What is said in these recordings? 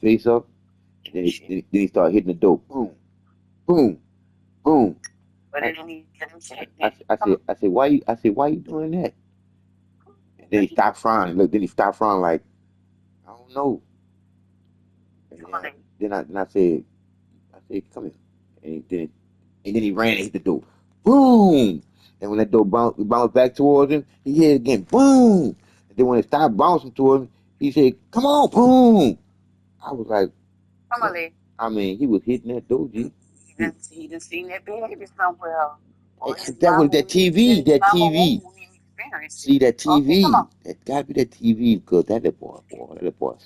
face up, and then he started hitting the door. Boom, boom, boom. But I, it didn't even say that. I said, why you doing that? And then he stopped frowning. Look, then he stopped frowning like, I don't know. And Come on, then I said, come here. And then he ran and hit the door. Boom! And when that door bounced back towards him, he hit it again. Boom! And then when it stopped bouncing towards him, he said, come on, boom! I was like, come on, what? I mean, he was hitting that door, G. he done seen that baby somewhere. Or his That was mama that won't even, TV, his that mama TV. won't even experience it. See that Okay, come TV. on. That gotta be that TV because that little boy, that little boy.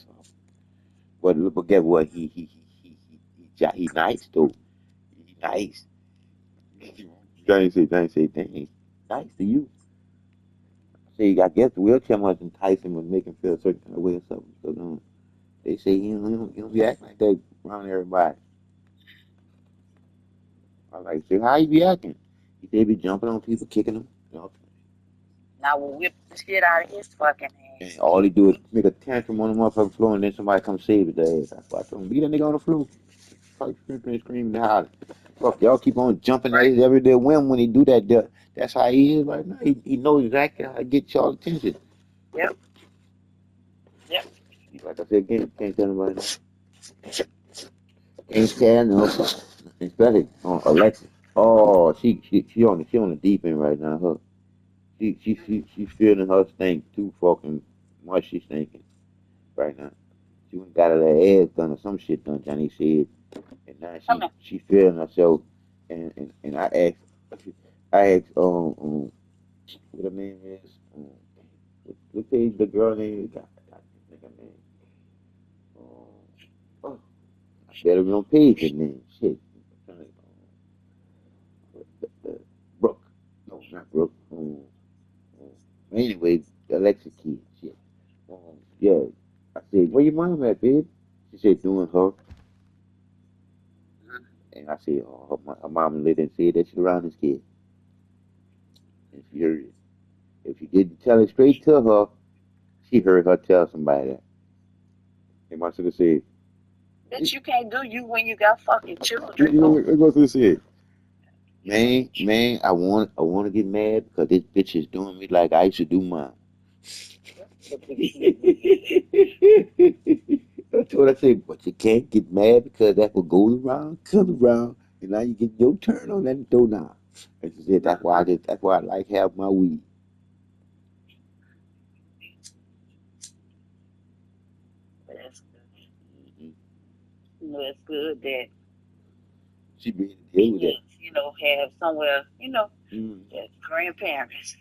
But guess what? He nice though. He nice. Johnny say, dang, nice to you. See, I guess the wheelchair must entice him and make him feel a certain kind of way or something. Because they say he don't be acting like that around everybody. I was like, say, how you be acting? He said he be jumping on people, kicking them. You know, Now we'll whip the shit out of his fucking and ass. all he do is make a tantrum on the motherfucking floor, and then somebody come save his ass. That's why I told him, beat that nigga on the floor. Fuck, screaming and hollering. Fuck, y'all keep on jumping at Right. his everyday whim when he do that. That's how he is right now. He knows exactly how to get y'all attention. Yep. Yep. Like I said, can't tell nobody. Ain't tell no. Especially on Alexa. Oh, she on the deep end right now. She feeling her stink too fucking much. She's thinking right now. She went and got her ass done or some shit done. Johnny said, and now Come here. she feeling herself. And I asked what her name is. What page the girl name? I think her name. Oh, I better be on page her name. Shit. Brooke. No, not Brooke. Anyway, Alexa kid. Shit. Yeah. I said, where your mom at, babe? She said, doing her. And I said, oh, her mom lit and said that she around this kid. And she heard it. If you didn't tell it straight to her, she heard her tell somebody that. And my sister said, Bitch, you can't do you when you got fucking children. you know what my sister said? Man, I want to get mad because this bitch is doing me like I used to do mine. That's what I say, but you can't get mad because that will go around, come around, and now you get your turn on that door now. And she said, that's why I like have my weed. That's good. Mm-hmm. It's good that She be able to deal with that. kids, have somewhere, Mm-hmm. that grandparents.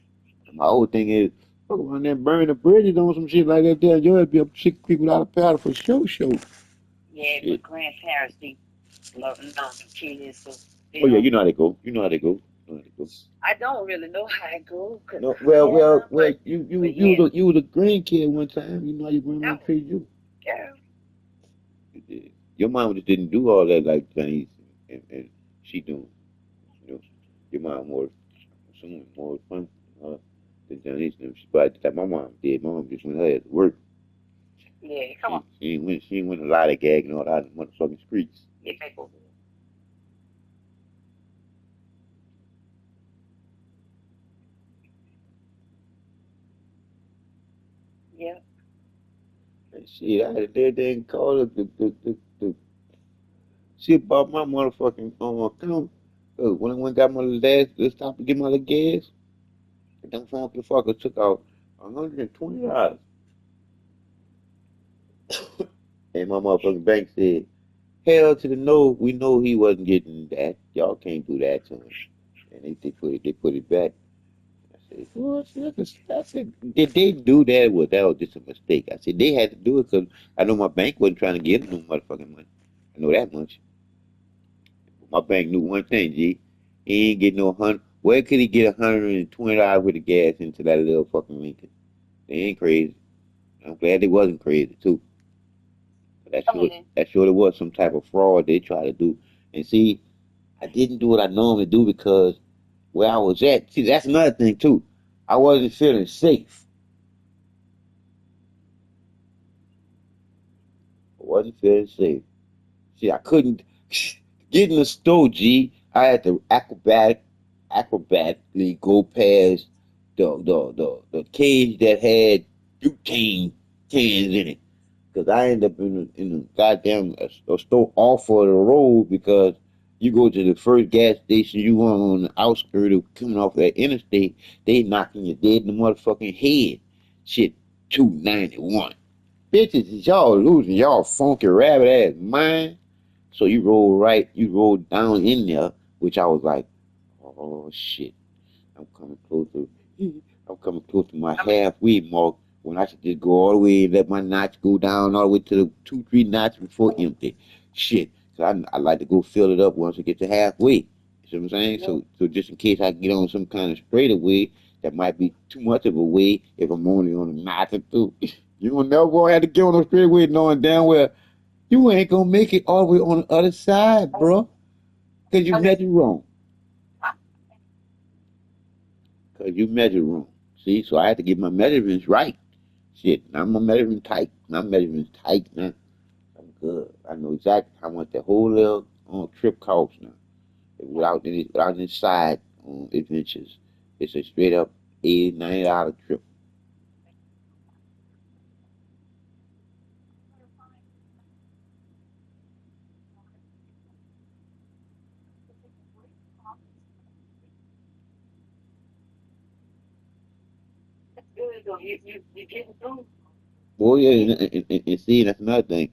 My whole thing is, fuck around there burning the bridges on some shit like that there. You'll be up sick people out of powder for sure. Yeah, Shit. but grandparents be loving on the kids, so they Oh yeah, don't. you know how they go. You know how they go. You know how they go. I don't really know how it goes, cause No, I have none, well. but yeah, You was a grandkid one time. You know how your grandma no, treated you. yeah, You did. Your mom just didn't do all that like Chinese and she doing. You know, your mom more, assuming more fun uh, than Chinese. She probably did like my mom did. My mom just went ahead to work. yeah. Come on, She ain't went a lot of gagging all out in the motherfucking streets. yeah, baby. Yeah, And shit, I had that dang call the she bought my motherfucking account. When I went got my last, let's stop to get my little gas. Them funky fuckers took out $120. And my motherfucking bank said, hell to the no, we know he wasn't getting that. Y'all can't do that to him. And they put it back. I said, well, that's it. Did they do that? Well, that was just a mistake. I said, they had to do it because I know my bank wasn't trying to give them no motherfucking money. I know that much. My bank knew one thing, G. He ain't getting no hundred. Where could he get $120 worth of gas into that little fucking Lincoln? They ain't crazy. I'm glad they wasn't crazy too. come on in. That sure it was some type of fraud they tried to do. And see, I didn't do what I normally do because where I was at, see, that's another thing too. I wasn't feeling safe. I wasn't feeling safe. See, I couldn't get in the store, G. I had to acrobatically go past the cage that had butane cans in it. Cause I ended up in a goddamn a store off of the road because you go to the first gas station you want on the outskirts of coming off that interstate, they knocking you dead in the motherfucking head. Shit, 291. Bitches, is y'all losing y'all funky rabbit ass mind? So you roll down in there, which I was like, oh shit. I'm coming close to I'm coming close to my halfway mark when I should just go all the way and let my notch go down all the way to the 2, 3 notches before empty. Shit. So I like to go fill it up once I get to halfway. You see what I'm saying? So just in case I get on some kind of straightaway that might be too much of a way if I'm only on a notch or two. You don't never gonna have to get on a straightaway knowing damn well you ain't gonna make it all the way on the other side, bro. Cause you measured wrong. Cause you measured wrong. See, so I had to get my measurements right. Shit, now my measurement tight. My measurements tight now. I'm good. I know exactly how much the whole little trip costs now. Without any side adventures. It's a straight up $80, $90 trip. Good though. You getting through. Well, yeah, and see, that's another thing.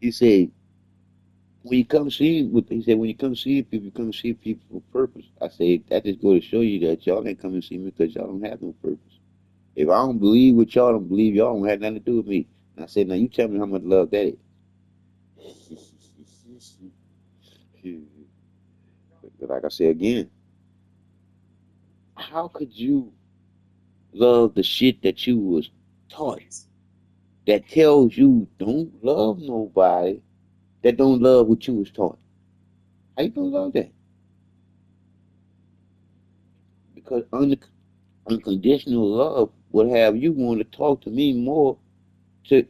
He said, he said, when you come see people, you come see people for purpose. I say, that just go to show you that y'all ain't coming to see me because y'all don't have no purpose. If I don't believe what y'all don't believe, y'all don't have nothing to do with me. And I said, now you tell me how much love that is. But like I said again, how could you love the shit that you was taught that tells you don't love nobody that don't love what you was taught? How you gonna love that? Because unconditional love would have you want to talk to me more to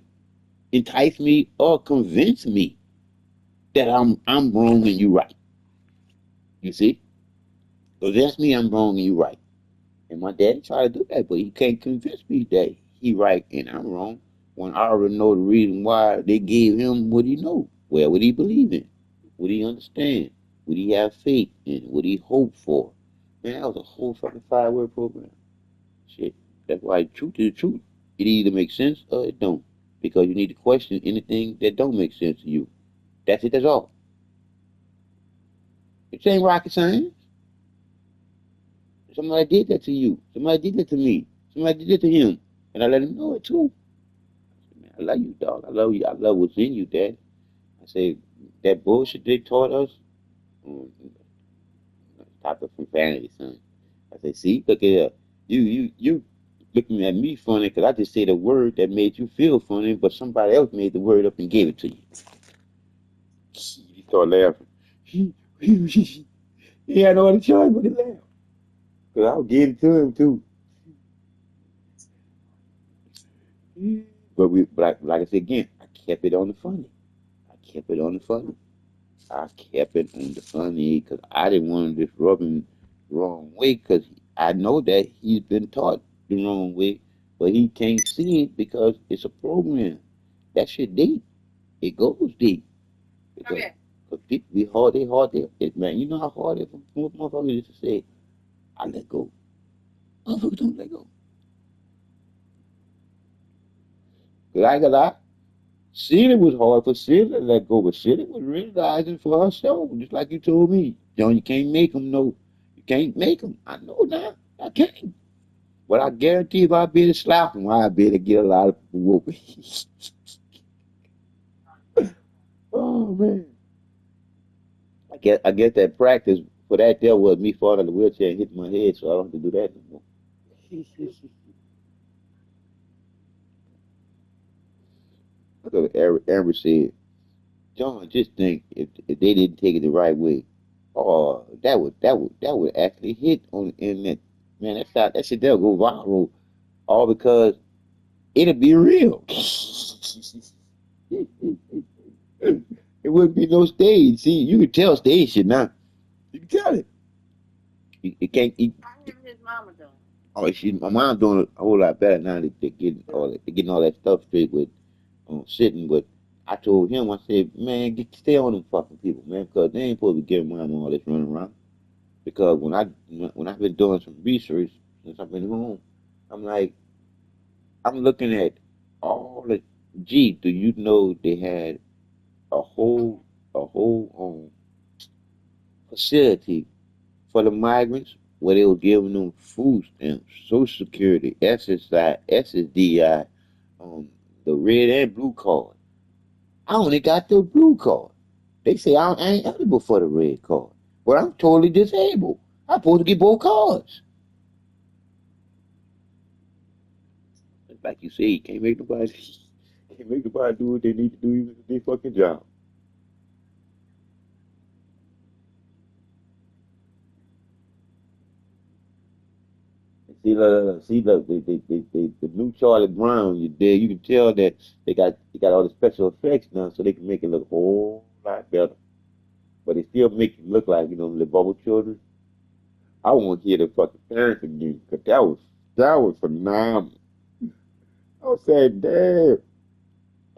entice me or convince me that I'm wrong and you right. You see? So that's me, I'm wrong and you right. And my daddy tried to do that, but he can't convince me that he right and I'm wrong when I already know the reason why they gave him what he know. Well, what he believe in, what he understand, what he have faith in, what he hope for. Man, that was a whole fucking 5 word program. Shit. That's why truth is the truth. It either makes sense or it don't. Because you need to question anything that don't make sense to you. That's it, that's all. It ain't rocket science. Somebody did that to you. Somebody did that to me. Somebody did that to him. And I let him know it too. Man, I love you, dog. I love you. I love what's in you, Dad. I say, that bullshit they taught us, mm, stop the profanity, son. I say, see, look at that. You looking at me funny because I just said a word that made you feel funny, but somebody else made the word up and gave it to you. He started laughing. He had no other choice but to laugh. Because I was giving it to him, too. But like I said again, I kept it on the funny. I kept it on the funny. I kept it on the funny because I didn't want to just rub him the wrong way because I know that he's been taught the wrong way, but he can't see it because it's a program. That shit deep. It goes deep. Because, because people be hard, man, you know how hard it is for motherfuckers just to say, I let go. Motherfuckers don't let go. Because I got lie. Celia was hard for Celia to let go, but Celia was realizing for herself, just like you told me. John, you can't make them know. You can't make them. I know now. I can't. But I guarantee if I be to slap them, I be to get a lot of people whooping. Oh man. I guess that practice for that there was me falling in the wheelchair and hitting my head, so I don't have to do that no more. Look at Amber said, John, just think if they didn't take it the right way, oh, that would actually hit on the internet. Man, that shit that'll go viral, all because it'll be real. It wouldn't be no stage. See, you can tell stage shit now. You can tell it. It can't. How him and his mama doing? Oh, my mom doing a whole lot better now. They're getting all that stuff straight with sitting. But I told him, I said, man, stay on them fucking people, man, because they ain't supposed to be giving mom all this running around. Because when I've been doing some research since I've been home, I'm like, I'm looking at all the. Gee, do you know they had a whole facility for the migrants where they were giving them food stamps, Social Security, SSI, SSDI, um, the red and blue card. I only got the blue card. They say I ain't eligible for the red card, but I'm totally disabled. I'm supposed to get both cards. Like you say, you can't make nobody do what they need to do even if they fucking job. See, look, the new Charlie Brown, you there, you can tell that they got all the special effects now, so they can make it look a whole lot better. But they still make it look like the bubble children. I want to hear the fucking parents again, cause that was phenomenal. I was saying, damn,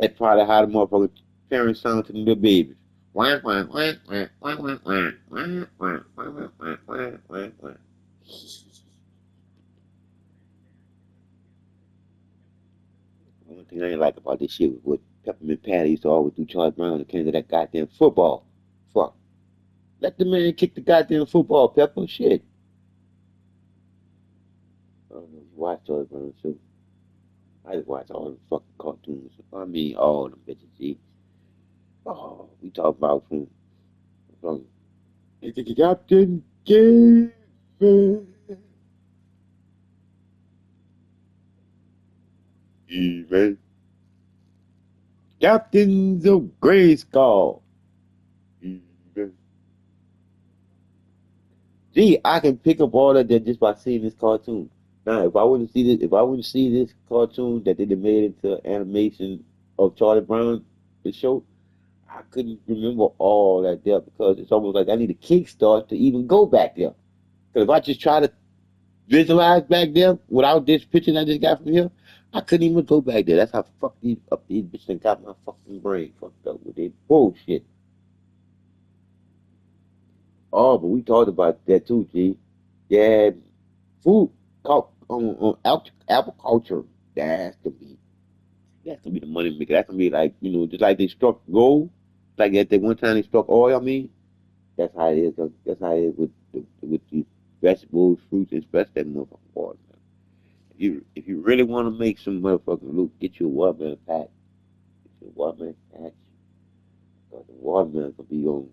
that's probably how the motherfucking parents sound to the little babies. Wah, wah, wah, wah, wah, wah, wah, wah, wah, wah, wah, wah, wah, wah, wah. One thing I ain't like about this shit was what Peppermint Patty used to always do Charlie Brown and came to that goddamn football. Fuck. Let the man kick the goddamn football, Pepper. Shit. I don't know if you watch Charlie Brown too. I just watch all the fucking cartoons. I mean all them bitches, G. Oh, we talk about from Captain Caveman. Even Captains of Grayskull. Even. Gee, I can pick up all of that just by seeing this cartoon. Now, if I wouldn't see this cartoon that they done made into animation of Charlie Brown, the show, I couldn't remember all that there because it's almost like I need a kickstart to even go back there. Because if I just try to visualize back there without this picture I just got from here, I couldn't even go back there. That's how fucked these bitches done got my fucking brain fucked up with their bullshit. Oh, but we talked about that too, G. Yeah, food, agriculture. That's gonna be that's gonna be the money maker. That's gonna be like just like they struck gold, like at that one time they struck oil. I mean, that's how it is. That's how it is with these vegetables, fruits, and especially that motherfucking water. If you really want to make some motherfucking loot, get you a watermelon patch. Get you a watermelon patch. Because the watermelon gonna be on.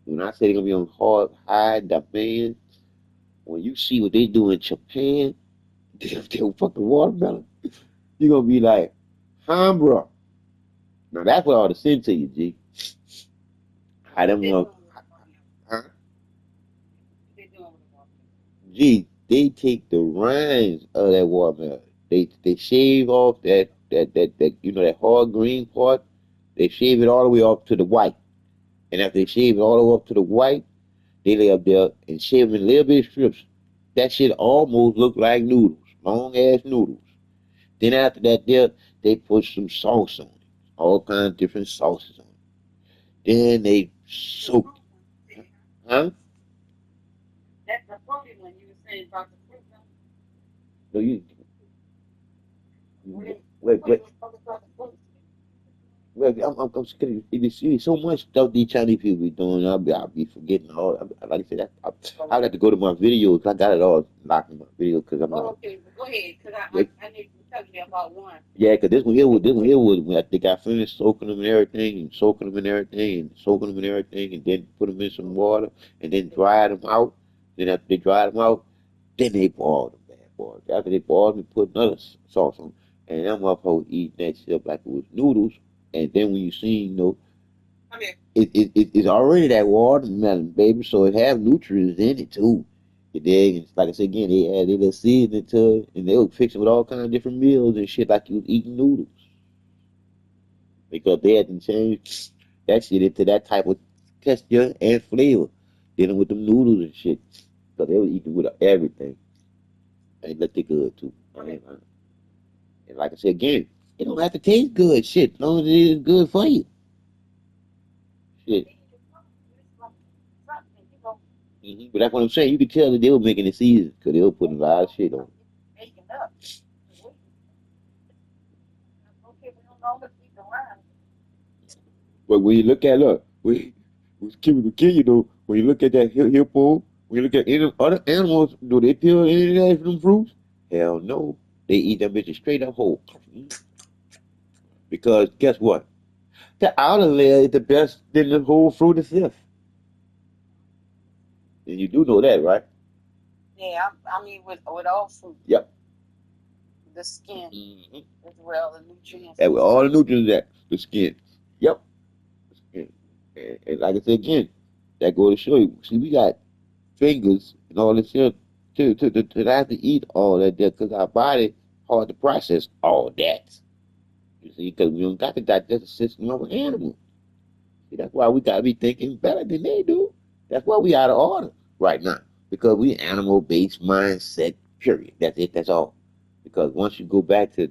When I say they're gonna be on high demand, when you see what they do in Japan, they fucking watermelon, you're gonna be like, huh, bro. Now that's what I ought to send to you, G. I What don't they want, doing with the watermelon? huh? What they doing with the watermelon? G, they take the rinds of that watermelon. They shave off that hard green part. They shave it all the way off to the white. And after they shave it all the way up to the white, they lay up there and shave them in little bit of strips. That shit almost look like noodles, long ass noodles. Then after that, they put some sauce on it, all kinds of different sauces on it. Then they The soak, fruit one, you said, huh? huh? That's the fruity one you were saying about the fruit, huh? No, What you they, wait, what you wait. was talking about the fruit? Well, I'm scared. It's so much stuff these Chinese people be doing. I'll be forgetting all. Like I said, I'll have to go to my videos. I got it all locked in my videos because I'm Oh, like, okay, well, go ahead, because yeah, I need you to tell me about one. yeah, because this one here was when they got finished soaking them and everything, and soaking them and everything, and soaking them and everything, and then put them in some water, and then dry them out. Then after they dry them out, then they boiled them, bad boys. After they boiled them, put another sauce on, and them motherfuckers eating that shit up like it was noodles. And then when you see, Come here. it's already that watermelon, baby, so it have nutrients in it too. You dig? And like I said again, they add little seasoning to it, and they was fixing with all kinds of different meals and shit like you was eating noodles. because they hadn't changed that shit into that type of texture and flavor. Dealing with them noodles and shit. So they was eating with everything. And looked it good too. I mean, and like I said again, it don't have to taste good, shit, as long as it is good for you. Shit. But that's what I'm saying. You could tell that they were making it season because they were putting a lot of shit on. But when you look at we keep it kill you though. When you look at that hippo, when you look at any other animals, do they peel any of that from them fruits? Hell no. They eat them bitches straight up whole. Because guess what? The outer layer is the best than the whole fruit itself. And you do know that, right? Yeah, I mean with all fruit, Yep. the skin Hmm. as well, the nutrients And and with all stuff. the nutrients that the skin. Yep. And like I said again, that goes to show you. See, we got fingers and all this here to have to eat all that there because our body hard to process all that. You see, because we don't got the digestive system of an animal. See, that's why we gotta be thinking better than they do. That's why we out of order right now. Because we animal based mindset, period. That's it, that's all. Because once you go back to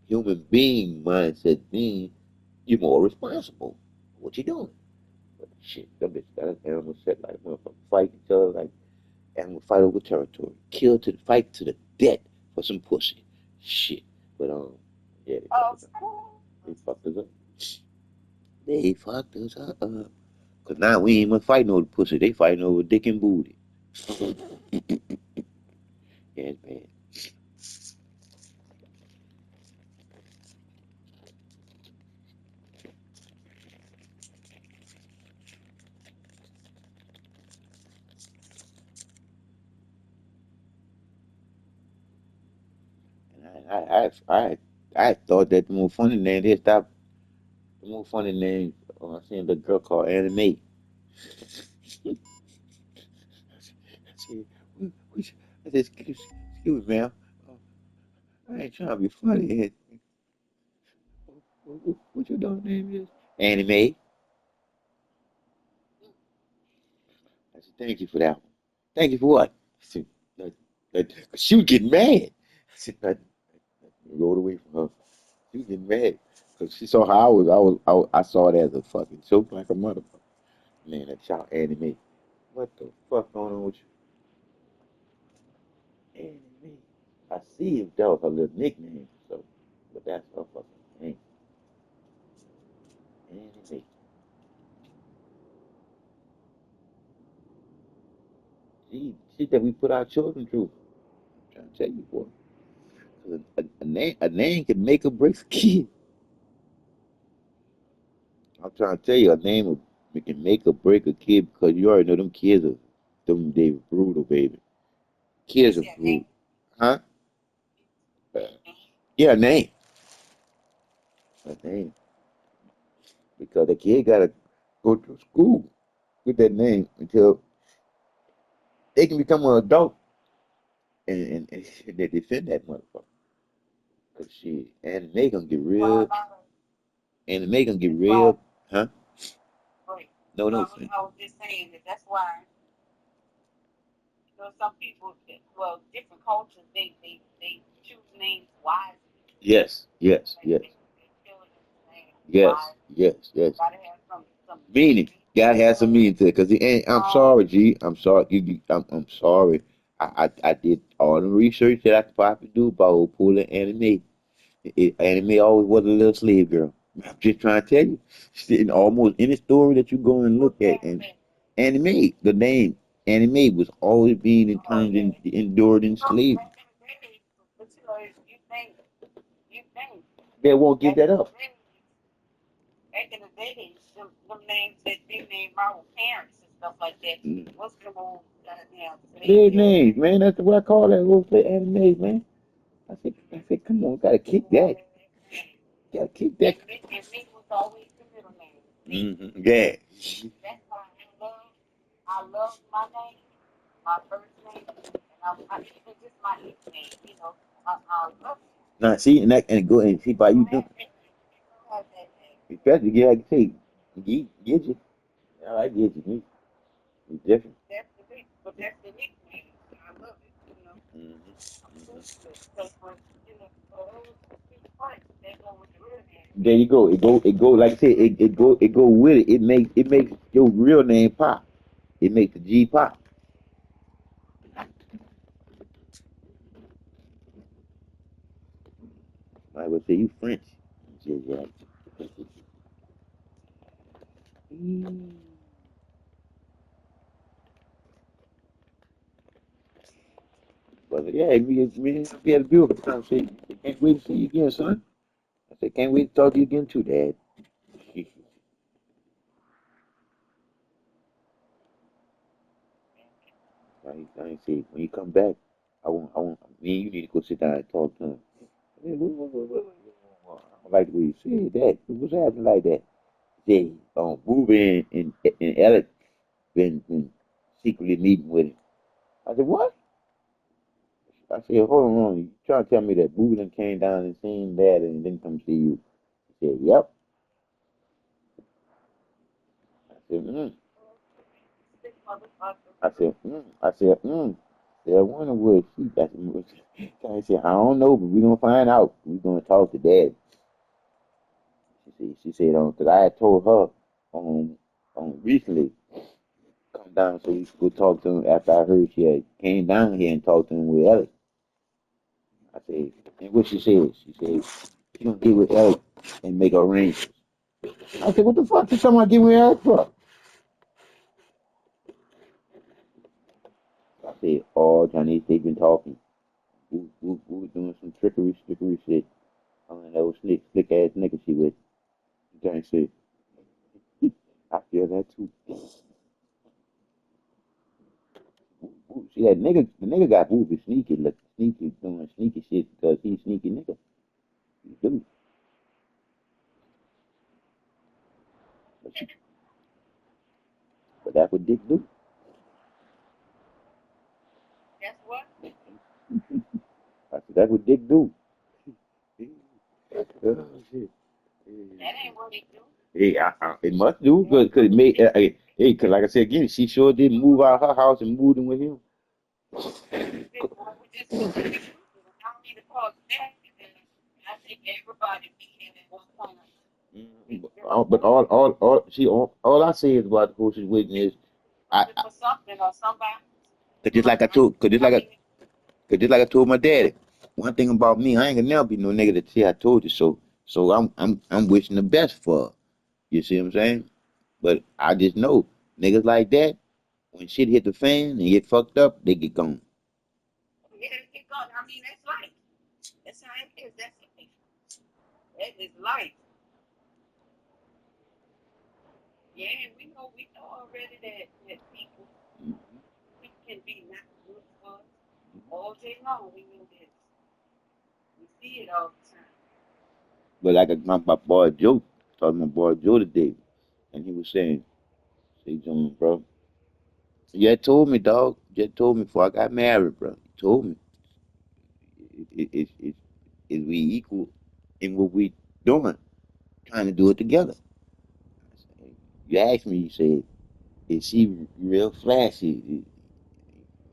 human being mindset being, you're more responsible for what you're doing. But shit, them bitches got us animal set like motherfuckers fight each other like animal fight over territory. Kill to fight to the death for some pussy. Shit. But yeah, they fucked us up. They fucked us up. Cause now we ain't even fighting over the pussy. They fighting over dick and booty. Yeah, it's bad. And I thought that the more funny name they stopped. The more funny name. I seen the girl called Anime. I said, I said, excuse me, ma'am. Uh, I ain't trying to be funny. What your dog name is? Anime. I said, thank you for that one. Thank you for what? I said, she was getting mad. I said, I rolled away from her. She was getting mad because she saw how I saw it as a fucking joke like a motherfucker. Man, that child anime. What the fuck going on with you? Anime. I see if that was her little nickname, so, but that's her fucking name. Anime. She that we put our children through. I'm trying to tell you, boy. 'Cause a name can make or break a kid. I'm trying to tell you, a name can make or break a kid because you already know them kids are they brutal, baby. Kids are brutal. Huh? Uh, yeah, a name. A name. Because the kid gotta go to school with that name until they can become an adult and they defend that motherfucker. Cause shit, anime gonna get Why, real. Anime gonna get why, real. Huh? wait, No, no. I was just saying that that's why, some people, well, different cultures, they choose names wisely. Yes, yes, Like yes, they children's names yes, wisely. yes, yes. Gotta have some Meaning, gotta have some meaning to it. Cause it ain't. I'm um, sorry, G. I'm sorry. I'm sorry. I did all the research that I could possibly do about pulling anime. Anime always was a little slave girl. I'm just trying to tell you. In almost any story that you go and look at, and anime, the name anime was always being in oh terms yeah. endured in So slavery. back in the day, but you think They won't give back that in the up. day, them names that they named our parents and stuff like that. Mm. What's them old goddamn slave Slave girl names, names? man. That's what I call that little anime, man. I said, come on, gotta kick that. Gotta kick that. And me was always the middle name. Me. Yeah. That's why I love my name, my first name, and even just my nickname. I love it. Now see, and go and see by You you don't do. have that name. Especially get like say, get you. I like get you. It's different. That's the thing. But that's the nickname. I love it. I'm cool Hmm. with it. Because when, for those big fights, they go with the real name. There you go. It go. Like I said, it go with it. It makes your real name pop. It makes the G pop. I would say you French. Yeah, yeah. Mm. But yeah, we had a beautiful time. Say, can't wait to see you again, son. I said, can't wait to talk to you again too, Dad. I say, when you come back, me and you need to go sit down and talk to him. Hey, I don't like the way you said that. What's happening like that? Say, Ruben and Alex been secretly meeting with him. I said, what? I said, hold on, you trying to tell me that Ruben came down and seen that and didn't come see you? He said, yep. I said, mm. This motherfucker. I said, I wonder what she got. I said, I don't know, but we gonna find out. We gonna talk to Dad. She said, because I had told her recently, come down so we could go talk to him after I heard she had came down here and talked to him with Ellie. I said, and what she said, she said, she gonna get with Ellie and make arrangements. I said, what the fuck is someone get with Ellie for? I said, oh, Johnny, they've been talking. We was doing some trickery shit. I mean, that was slick ass nigga she with. Johnny said, I feel that too. See that nigga, the nigga got moving sneaky, look, sneaky, doing sneaky shit because he's sneaky nigga. He do. But, but that's what Dick do. Guess what? I said, that's what Dick do. Oh, shit. That ain't what he do. Hey, it must do because it made, hey, cause like I said again, she sure did move out of her house and moved in with him. Well, we just continue to I don't need to call it back. I think everybody being at one point. But all I say is about the horse's waiting is I, Looking for something or somebody. cause just like I told, cause just like I told my daddy, one thing about me, I ain't gonna never be no nigga that say I told you so. So I'm wishing the best for her. You see what I'm saying? But I just know niggas like that, when shit hit the fan and get fucked up, they get gone. Yeah, it goes. I mean, that's life. That's how it is. That's life. That is life. Yeah, we know already that people can be not good for us all day long. We know this. We see it all the time. But like my boy Joe, talking to my boy Joe today, and he was saying, "Say, John, bro, you had told me, dog. You had told me before I got married, bro. You told me it is we equal in what we doing, trying to do it together." You asked me, you said, "Is she real flashy?" You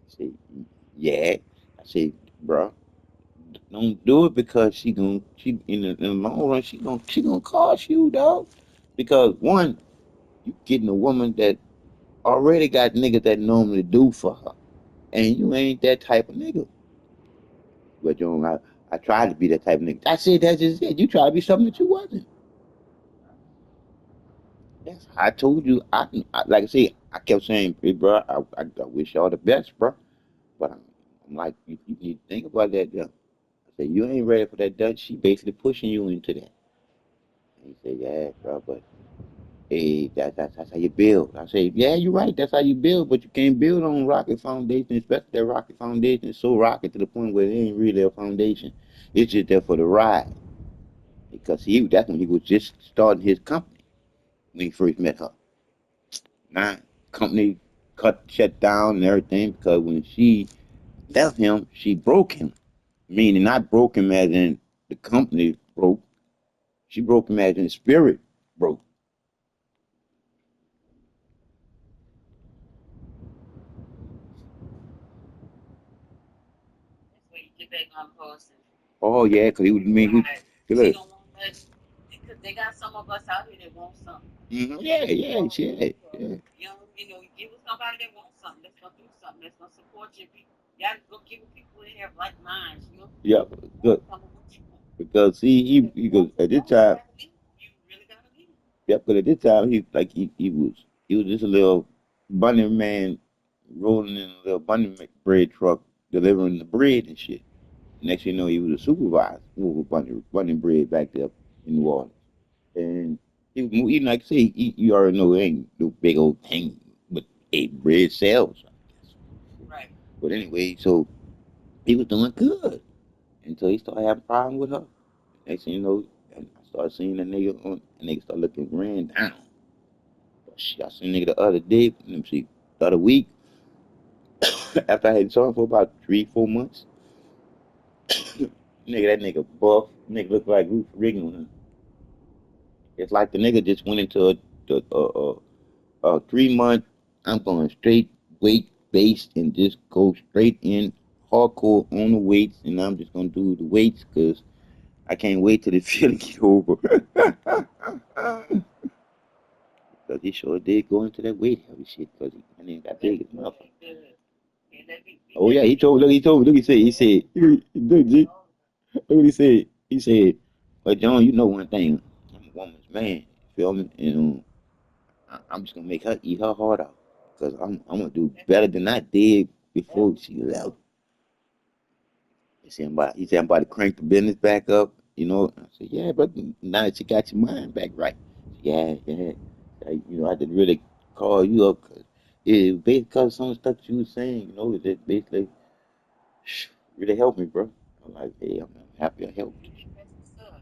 said, "Yeah." I said, "Bro, don't do it because she in the long run she gonna cost you, dog. Because one, you getting a woman that already got niggas that normally do for her, and you ain't that type of nigga. But you know, I tried to be that type of nigga. I said that's just it. You try to be something that you wasn't. Yes, I told you. Like I said, I kept saying, hey, bro, I wish y'all the best, bro. But I'm like, you need to think about that. Yeah. I said, you ain't ready for that Dutch. She basically pushing you into that. And he said, yeah, bro, but hey, that's how you build. I say, yeah, you're right. That's how you build, but you can't build on rocket foundation, especially that rocket foundation is so rocket to the point where it ain't really a foundation. It's just there for the ride. Because that's when he was just starting his company when he first met her. Now, company shut down and everything because when she left him, she broke him. Meaning not broke him as in the company broke. She broke him as in spirit broke. That's where you get back on person. Oh yeah, cause he was mean. Right. He She look. don't want nothing. Because they got some of us out here that want something. Yeah, yeah, shit, yeah. You get with somebody that wants something, that's gonna do something, that's gonna support you. You gotta go get with people that have like minds, Yeah, want good. some of what you want. Because he You want goes some at this more, you time. gotta leave. You really gotta leave. Yep, because at this time he was just a little bunny man rolling in a little bread truck delivering the bread and shit. Next thing you know, he was a supervisor over bunny bread back there in New Orleans. And he was even like I say, you already know it ain't no big old thing, but a bread sells, I guess. Right. But anyway, so he was doing good until he started having problems with her. Next thing you know, and I started seeing the nigga on, and nigga started looking ran down. But shit, I seen the nigga the other day, let me see, the other week, after I hadn't saw him for about 3, 4 months. That nigga buff, nigga look like Ruth Riggan. It's like the nigga just went into a 3 month. I'm going straight weight based and just go straight in hardcore on the weights, and I'm just gonna do the weights because I can't wait till the feeling get over. Because he sure did go into that weight heavy shit because my name got big as motherfucker. Good. And Oh yeah, let he me told. Look, look, what he said. He said, "Well, John, you know one thing. I'm a woman's man. You feel me? And I'm just gonna make her eat her heart out because I'm gonna do better than I did before she left." He said, "I'm about to crank the business back up." I said, "Yeah, but now that you got your mind back right." Yeah, yeah. I had to really call you up because it basically because of some of the stuff you was saying. It basically really helped me, bro. I'm like, hey, I'm happy I helped. that's what's up.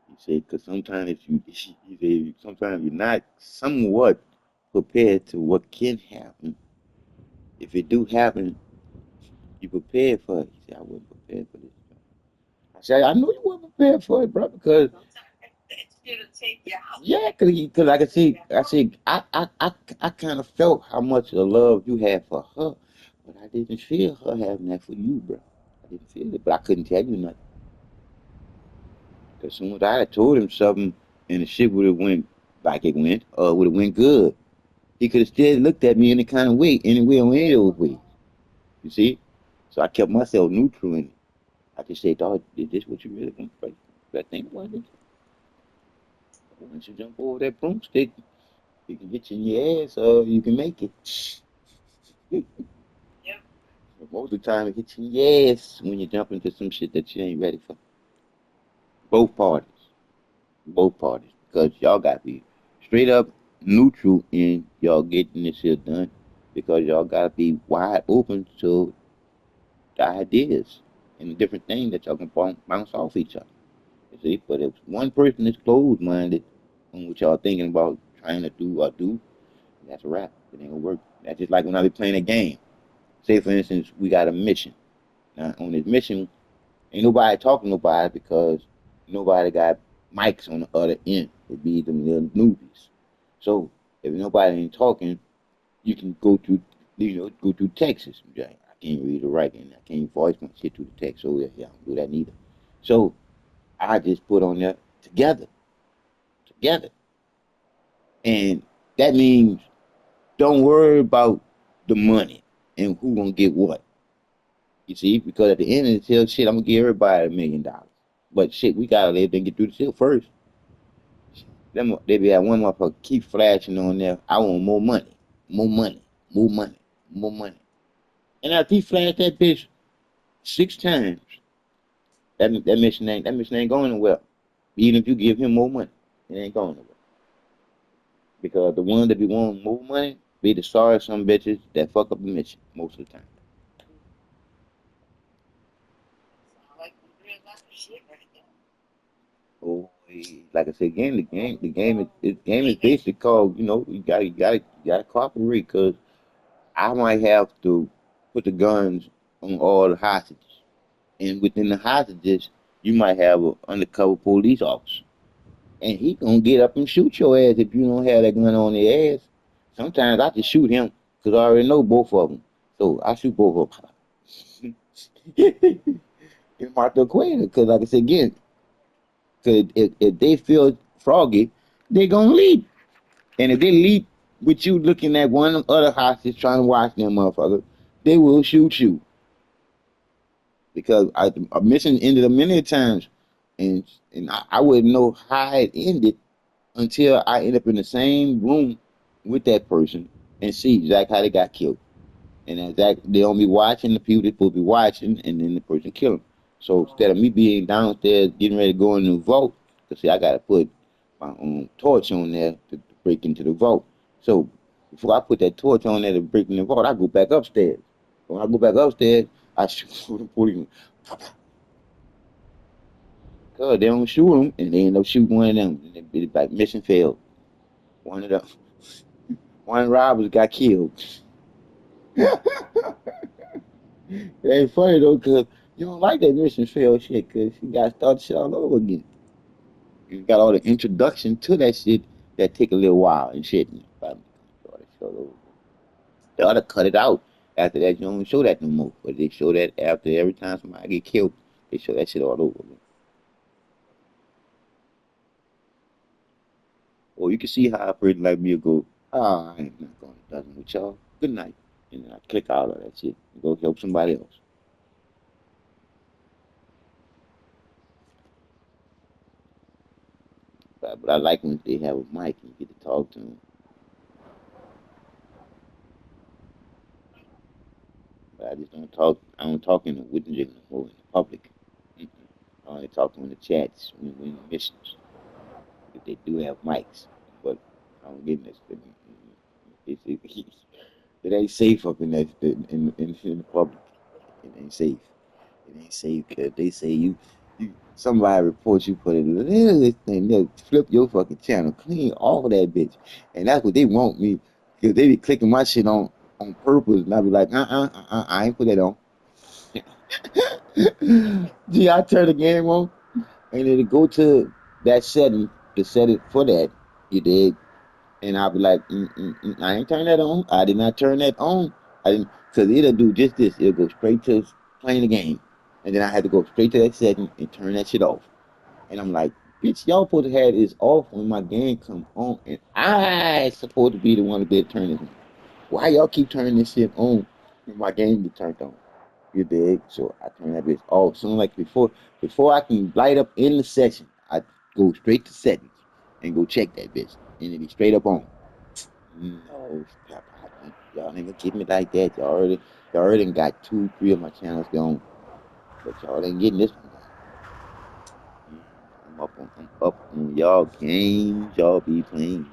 He said, because sometimes if you, he said, sometimes you're not somewhat prepared to what can happen. If it do happen, you prepared for it. He said, I wasn't prepared for this. I said, I know you weren't prepared for it, bro, because Sometimes that shit'll take you out. yeah, because I can see, I kind of felt how much of love you had for her, but I didn't feel her having that for you, bro. I didn't feel it, but I couldn't tell you nothing. Because soon as I had told him something and the shit would have went like it went, or would have went good, he could have still looked at me any kind of way, anyway on any of those ways. You see? So I kept myself neutral in it. I just said, dog, is this what you really want? Right? You gotta think about this. Once you jump over that broomstick, you can get you in your ass or you can make it. Yep. But most of the time, it hits you in your ass when you jump into some shit that you ain't ready for. Both parties. Both parties. Because y'all got to be straight up neutral in y'all getting this shit done. Because y'all got to be wide open to the ideas and the different things that y'all can bounce off each other. You see? But if one person is closed minded on what y'all thinking about trying to do, that's a wrap. It ain't gonna work. That's just like when I be playing a game. Say for instance, we got a mission. Now on this mission, ain't nobody talking to nobody because nobody got mics on the other end. It be them little newbies. So if nobody ain't talking, you can go through Texas. I can't read or write and I can't voice my shit through the text. So yeah, I don't do that neither. So I just put on there together. And that means don't worry about the money and who gonna get what. You see, because at the end of the sale, shit, I'm gonna give everybody $1 million. But shit, we gotta live and get through the sale first. Them they be at one motherfucker keep flashing on there. I want more money, more money, more money, more money. And after he flashed that bitch 6 times, that mission ain't going nowhere. Even if you give him more money, it ain't going nowhere. Because the ones that be wanting more money be the sorry some bitches that fuck up the mission most of the time. Sound like some real life shit right there. Oh, like I said, the game is basically called. You gotta cooperate because I might have to put the guns on all the hostages. And within the hostages, you might have an undercover police officer. And he gonna get up and shoot your ass if you don't have that gun on their ass. Sometimes I just shoot him because I already know both of them. So I shoot both of them. It's Martha Queen because, like I said again, because if they feel froggy, they gonna leave. And if they leave with you looking at one other hostage trying to watch them motherfucker, they will shoot you. Because a mission ended up many times, and I wouldn't know how it ended until I end up in the same room with that person and see exactly how they got killed. And exactly they don't be watching the people they supposed to be watching, and then the person kill them. So instead of me being downstairs getting ready to go in the vault, cause see I gotta put my torch on there to break into the vault. So before I put that torch on there to break in the vault, I go back upstairs. When I go back upstairs, I shoot the police. Cause they don't shoot them, and they end up shooting one of them. And it be like mission failed. One of the robbers got killed. It ain't funny though, cause you don't like that mission failed shit, cause you gotta start shit all over again. You got all the introduction to that shit that take a little while and shit. And start that shit all over. They ought to cut it out. After that, you don't show that no more. But they show that after every time somebody get killed, they show that shit all over again. Or you can see how a person like me will go, ah, I ain't not going to dozen with y'all. Good night. And then I click out of that shit and go help somebody else. But I like when they have a mic and you get to talk to them. But I just don't talk. I don't talk in the witness no more in the public. Mm-mm. I only talk in the chats when we're in the missions. If they do have mics, but I don't get this. It ain't safe up in that in the public. It ain't safe. It ain't safe because they say you somebody reports you for the littlest thing, they'll flip your fucking channel, clean all of that bitch, and that's what they want me because they be clicking my shit on purpose, and I be like, I ain't put that on. Gee, I turn the game on, and then go to that setting to set it for that. You dig? And I'll be like, I ain't turn that on. I did not turn that on. I didn't, cause it'll do just this. It'll go straight to playing the game, and then I had to go straight to that setting and turn that shit off. And I'm like, bitch, y'all supposed to have this off when my game come on, and I supposed to be the one to be turn this on. Why y'all keep turning this shit on when my game get turned on? You dig? So I turn that bitch off. So like before I can light up in the session, I go straight to settings and go check that bitch, and it be straight up on. No, stop. Y'all ain't gonna keep me like that. Y'all already got two, three of my channels gone, but y'all ain't getting this one gone. I'm up on y'all games. Y'all be playing,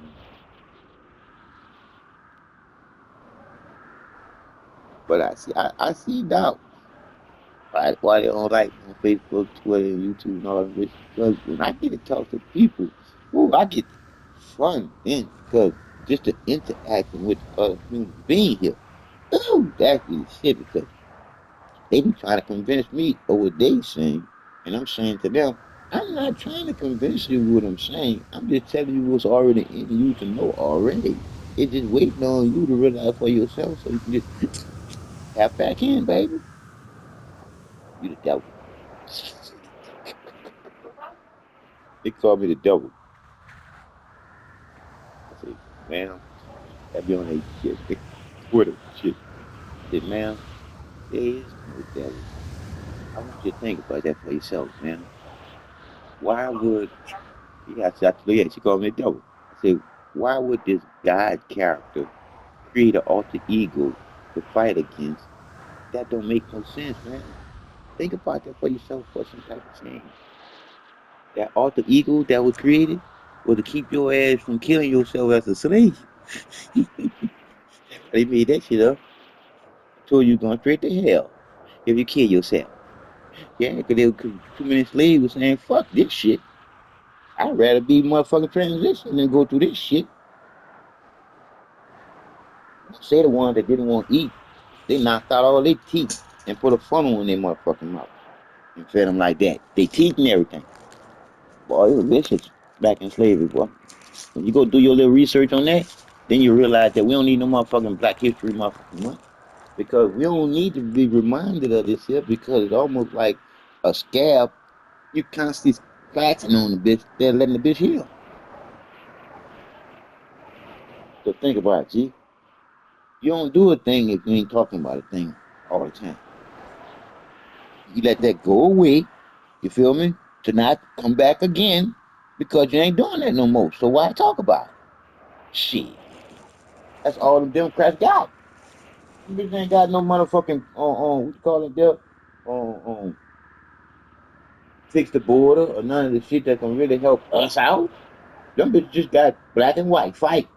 but I see doubt. Why they don't like on Facebook, Twitter, and YouTube, and all of this? Because when I get to talk to people, ooh, I get fun then because just the interacting with other human beings here, ooh, that is shit because they be trying to convince me of what they saying, and I'm saying to them, I'm not trying to convince you what I'm saying. I'm just telling you what's already in you to know already. It's just waiting on you to realize for yourself so you can just tap back in, baby. You the devil. They call me the devil. I say, ma'am, that be on that shit, Twitter shit. I said, ma'am, there is no devil. I want you to think about that for yourself, ma'am. Why would yeah, she called me the devil. I said, why would this God character create an alter ego to fight against? That don't make no sense, man. Think about that for yourself for some type of change. That alter ego that was created was to keep your ass from killing yourself as a slave. They made that shit up. Told you going straight to hell if you kill yourself. Yeah, because too many slaves were saying, fuck this shit. I'd rather be motherfucking transition than go through this shit. Say the ones that didn't want to eat, they knocked out all their teeth and put a funnel in their motherfucking mouth. and fed them like that. They teaching everything. Boy, it was vicious back in slavery, boy. When you go do your little research on that, then you realize that we don't need no motherfucking Black History motherfucking month. Because we don't need to be reminded of this here because it's almost like a scab. You constantly scratching on the bitch, they're letting the bitch heal. So think about it, G. You don't do a thing if you ain't talking about a thing all the time. You let that go away, you feel me? To not come back again because you ain't doing that no more. So why talk about it? Shit. That's all the Democrats got. Them bitches ain't got no motherfucking what you call it there? Fix the border or none of the shit that can really help us out. Them bitches just got black and white fight.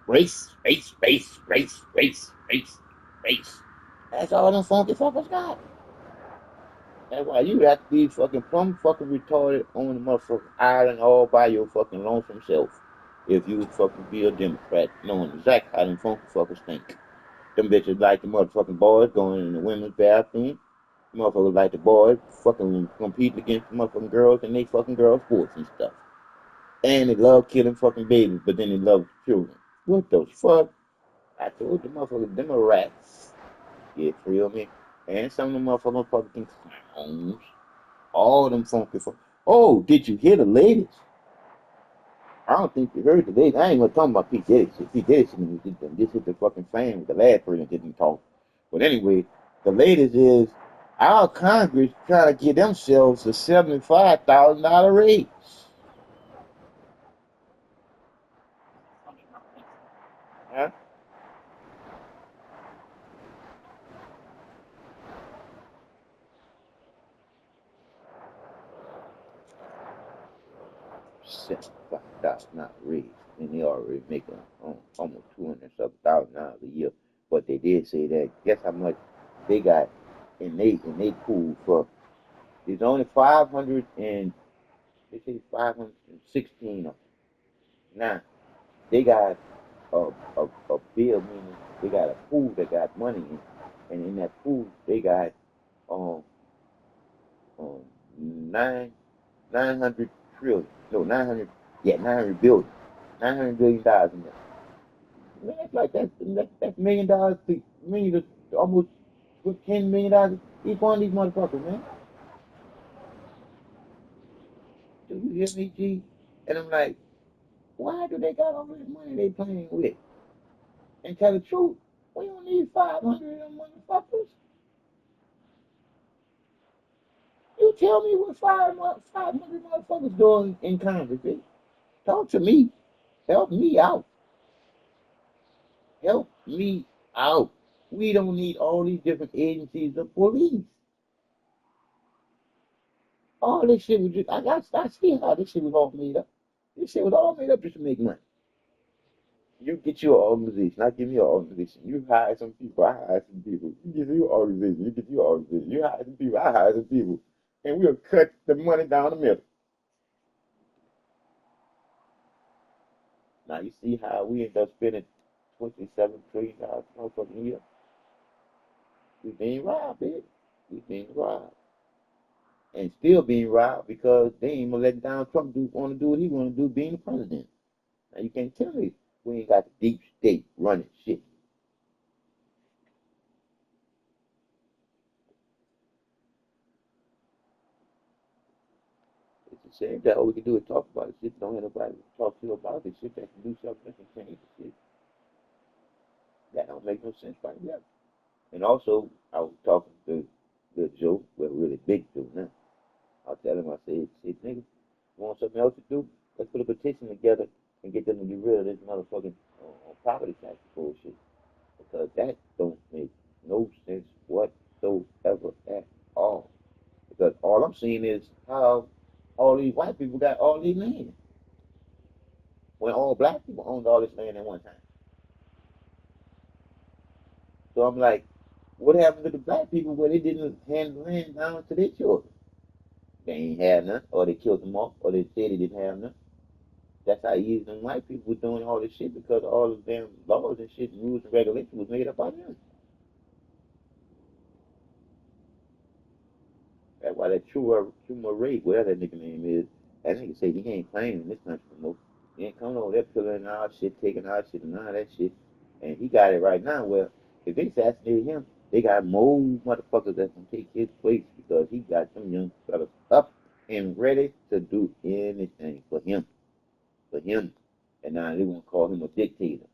Race, race, race, race, race, race, race. That's all them funky fuckers got. That's why you have to be fucking plumb fucking retarded on the motherfucking island all by your fucking lonesome self. If you would fucking be a Democrat, knowing exactly how them funky fuckers think. Them bitches like the motherfucking boys going in the women's bathroom. Motherfuckers like the boys fucking competing against the motherfucking girls and they fucking girl sports and stuff. And they love killing fucking babies, but then they love children. What the fuck? I told the motherfuckers, them are rats. You feel me? And some of them motherfucking Republican clowns. All them funky fuck. Oh, did you hear the latest? I don't think you heard the latest. I ain't gonna talk about Pete Diddy shit. Pete Diddy shit, this is the fucking fan with the last person didn't talk. But anyway, the latest is our Congress trying to get themselves a $75,000 raise. Huh? $75,000 raise, and they already making almost 200 something thousand a year. But they did say that. Guess how much they got in they pool for? There's only 500 and they say 516 of them. Now they got a bill, meaning they got a pool that got money in, and in that pool they got um um nine 900 trillion, no 900, yeah 900 billion, $900 billion in there. Man, that's like that's $1 million to million to almost $10 million each one of these motherfuckers, man. Do you hear me, G? And I'm like, why do they got all this money they playing with? And tell the truth, we don't need 500 of them motherfuckers. You tell me what 500 motherfuckers doing in Congress, bitch. Talk to me. Help me out. Help me out. We don't need all these different agencies of police. All this shit was just, I see how this shit was all made up. This shit was all made up just to make money. You get your organization. I give me an organization. You hire some people. I hire some people. You get your organization. You get your organization. You hire some people. I hire some people. And we'll cut the money down the middle. Now you see how we end up spending $27 trillion motherfucking year. We being robbed, bitch. We being robbed. And still being robbed because they ain't gonna let Donald Trump want to do what he want to do being the president. Now you can't tell me we ain't got the deep state running shit. It's a shame that all we can do is talk about it. Shit, don't have nobody to talk to about it. Shit that can do something that can change the shit. That don't make no sense right now. And also, I was talking to the Joe, well, really big Joe now. I was telling him, I said, shit, nigga, you want something else to do? Let's put a petition together and get them to get rid of this motherfucking property tax bullshit. Because that don't make no sense whatsoever at all. Because all I'm seeing is how all these white people got all these land when all black people owned all this land at one time. So I'm like, what happened to the black people where they didn't hand the land down to their children? They ain't had none, or they killed them off, or they said they didn't have none. That's how easy them white people were doing all this shit because all the damn laws and shit and rules and regulations was made up by them. That's why that true rate, whatever that nigga name is. That nigga say he ain't playing in this country no more. He ain't coming over there killing our shit, taking our shit, and all that shit. And he got it right now. Well, if they assassinated him, they got more motherfuckers that can take his place because he got them young fellas up and ready to do anything for him. For him. And now they want to call him a dictator.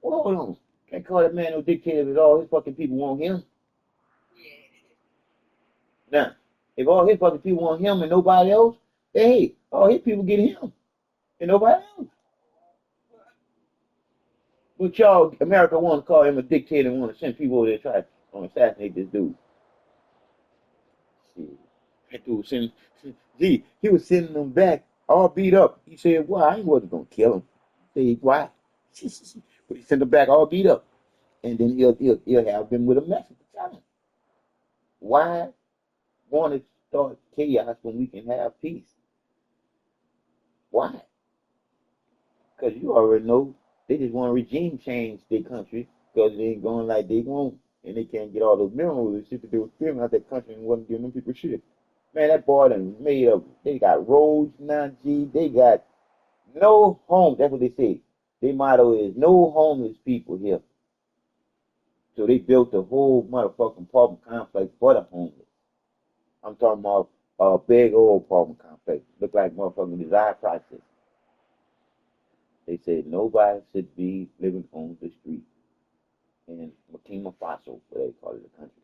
Well, hold on. Can't call that man no dictator at all. His fucking people want him. Now, if all his fucking people want him and nobody else, then hey, all his people get him and nobody else. But y'all, America want to call him a dictator and want to send people over there to try to assassinate this dude. Shit. That dude send, he was sending them back all beat up. He said, why? He wasn't going to kill him. He said, why? But he sent them back all beat up. And then he'll have them with a message to tell him. Why want to start chaos when we can have peace? Why? Because you already know they just want to regime change their country because it ain't going like they want. And they can't get all those minerals and shit that they was filming out that country and wasn't giving them people shit. Man, that boy done made up. They got roads now, G. They got no homes. That's what they say. Their motto is no homeless people here. So they built a whole motherfucking apartment complex for the homeless. I'm talking about a big old apartment complex. Look like motherfucking desire process. They said nobody should be living on the street in Burkina Faso, what they call it, the country.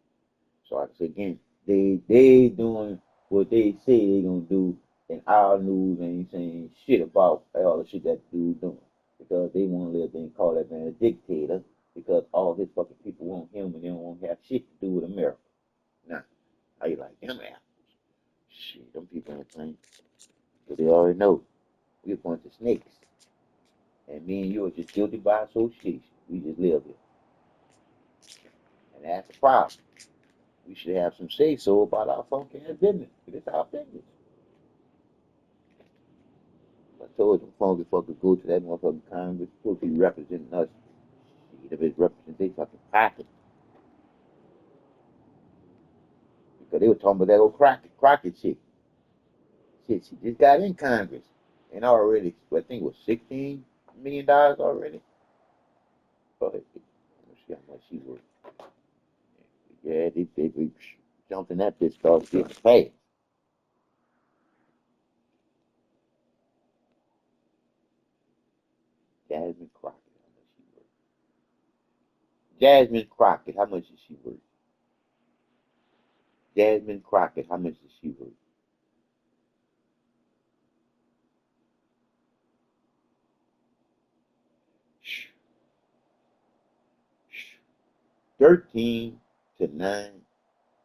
So I say again, they doing what they say they gonna do, and our news ain't saying shit about all the shit that dude doing because they want to live there and call that man a dictator because all his fucking people want him and they don't want to have shit to do with America. Now, how you like them apples? Shit, them people ain't playing. But they already know we're a bunch of snakes. And me and you are just guilty by association. We just live here. And that's the problem. We should have some say so about our funky ass business. It's our business. I told them funky fuckers go to that motherfucking Congress, supposed to be representing us. Shit, if it's representing they fucking pocket. Because they were talking about that old Crockett chick. Shit, she just got in Congress. And already, I think it was $16 million already. But let's see how much she worth. Yeah, they jumped in that bitch, started getting fast. Jasmine Crockett, how much she worth? Jasmine Crockett, how much is she worth? Jasmine Crockett, how much is she worth? $13 to $9